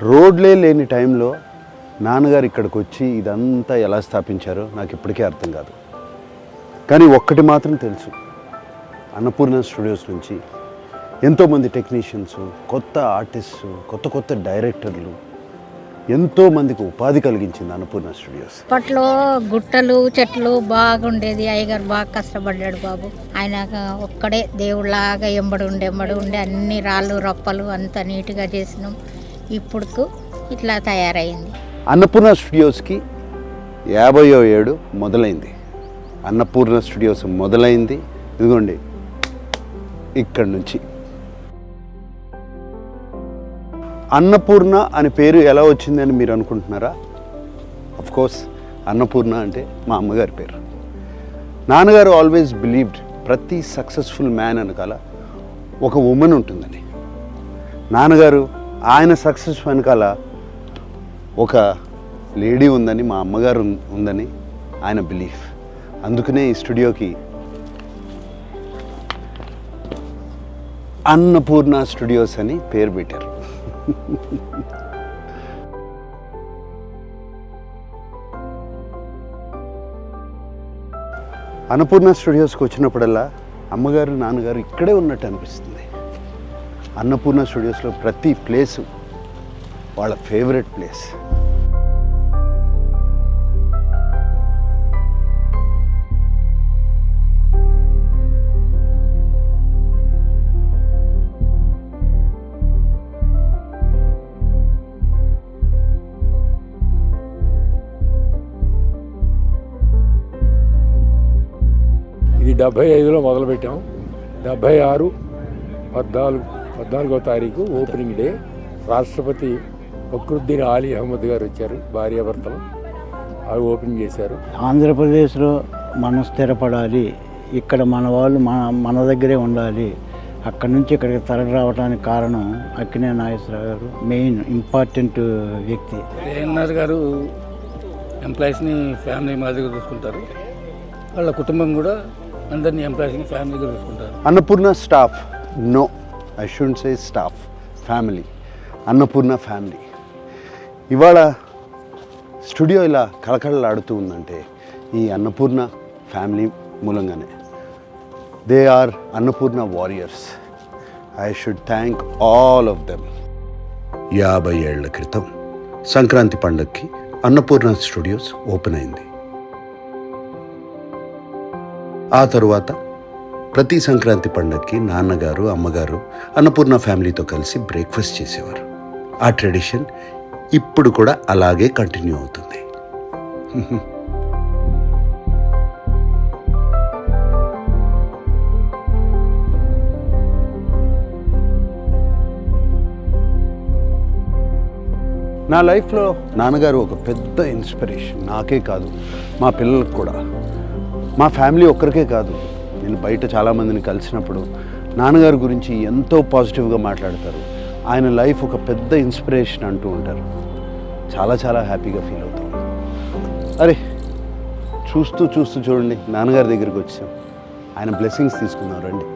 రోడ్లే లేని టైంలో నాన్నగారు ఇక్కడికి వచ్చి ఇదంతా ఎలా స్థాపించారో నాకు ఇప్పటికీ అర్థం కాదు. కానీ ఒక్కటి మాత్రం తెలుసు, అన్నపూర్ణ స్టూడియోస్ నుంచి ఎంతోమంది టెక్నీషియన్స్, కొత్త ఆర్టిస్టు, కొత్త డైరెక్టర్లు, ఎంతోమందికి ఉపాధి కలిగించింది అన్నపూర్ణ స్టూడియోస్. అప్పట్లో గుట్టలు చెట్లు బాగుండేది. అయ్యగారు బాగా కష్టపడ్డాడు బాబు. ఆయన ఒక్కడే దేవుళ్ళలాగా ఎంబడి ఉండే అన్ని రాళ్ళు రప్పలు అంత నీట్గా చేసినాం. ఇప్పుడు ఇట్లా తయారైంది. అన్నపూర్ణ స్టూడియోస్కి 50వ ఏడు మొదలైంది. అన్నపూర్ణ స్టూడియోస్ మొదలైంది ఇదిగోండి ఇక్కడి నుంచి. అన్నపూర్ణ అని పేరు ఎలా వచ్చిందని మీరు అనుకుంటున్నారా? కోర్స్ అన్నపూర్ణ అంటే మా అమ్మగారి పేరు. నాన్నగారు ఆల్వేస్ బిలీవ్డ్ ప్రతి సక్సెస్ఫుల్ మ్యాన్ వెనకాల ఒక ఉమెన్ ఉంటుందని. నాన్నగారు ఆయన సక్సెస్ వెనకాల ఒక లేడీ ఉందని, మా అమ్మగారు ఉందని ఆయన బిలీఫ్. అందుకనే ఈ స్టూడియోకి అన్నపూర్ణ స్టూడియోస్ అని పేరు పెట్టారు. అన్నపూర్ణ స్టూడియోస్కి వచ్చినప్పుడల్లా అమ్మగారు నాన్నగారు ఇక్కడే ఉన్నట్టు అనిపిస్తుంది. అన్నపూర్ణ స్టూడియోస్లో ప్రతి ప్లేసు వాళ్ళ ఫేవరెట్ ప్లేస్. ఇది 75లో మొదలుపెట్టాం. 76 14వ తారీఖు ఓపెనింగ్ డే. రాష్ట్రపతి ఫక్రుద్దీన్ ఆలీ అహ్మద్ గారు వచ్చారు, భార్యాభర్తలు. అవి ఓపెన్ చేశారు. ఆంధ్రప్రదేశ్లో మనం స్థిరపడాలి, ఇక్కడ మన వాళ్ళు మన దగ్గరే ఉండాలి, అక్కడి నుంచి ఇక్కడికి తరలి రావడానికి కారణం అక్కినే నాగేశ్వరరావు గారు, మెయిన్ ఇంపార్టెంట్ వ్యక్తి. ఏఎన్ఆర్ గారు ఎంప్లాయీస్ని ఫ్యామిలీ మాదిరిగా చూసుకుంటారు. వాళ్ళ కుటుంబం కూడా అందరినీ ఎంప్లాయీస్ని ఫ్యామిలీగా చూసుకుంటారు. Annapurna staff, no I shouldn't say staff, family. Annapurna family. ఇవాళ స్టూడియో ఇలా కళకళలాడుతూ ఉందంటే ఈ అన్నపూర్ణ ఫ్యామిలీ మూలంగానే. They are Annapurna warriors. I should thank all of them. 50 ఏళ్ల క్రితం సంక్రాంతి పండగకి అన్నపూర్ణ స్టూడియోస్ ఓపెన్ అయింది. ఆ తరువాత ప్రతి సంక్రాంతి పండగకి నాన్నగారు అమ్మగారు అన్నపూర్ణ ఫ్యామిలీతో కలిసి బ్రేక్ఫాస్ట్ చేసేవారు. ఆ ట్రెడిషన్ ఇప్పుడు కూడా అలాగే కంటిన్యూ అవుతుంది. నా లైఫ్లో నాన్నగారు ఒక పెద్ద ఇన్స్పిరేషన్. నాకే కాదు, మా పిల్లలకు కూడా. మా ఫ్యామిలీ ఒక్కరికే కాదు, నేను బయట చాలామందిని కలిసినప్పుడు నాన్నగారి గురించి ఎంతో పాజిటివ్గా మాట్లాడతారు. ఆయన లైఫ్ ఒక పెద్ద ఇన్స్పిరేషన్ అంటూ ఉంటారు. చాలా చాలా హ్యాపీగా ఫీల్ అవుతాం. అరే చూస్తూ చూడండి నాన్నగారి దగ్గరికి వచ్చాం. ఆయన బ్లెస్సింగ్స్ తీసుకుందాం రండి.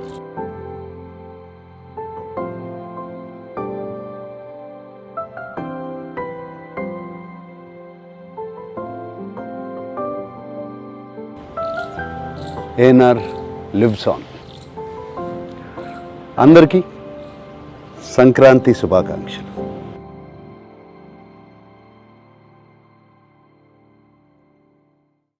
ANR lives on. అందరికీ సంక్రాంతి శుభాకాంక్షలు.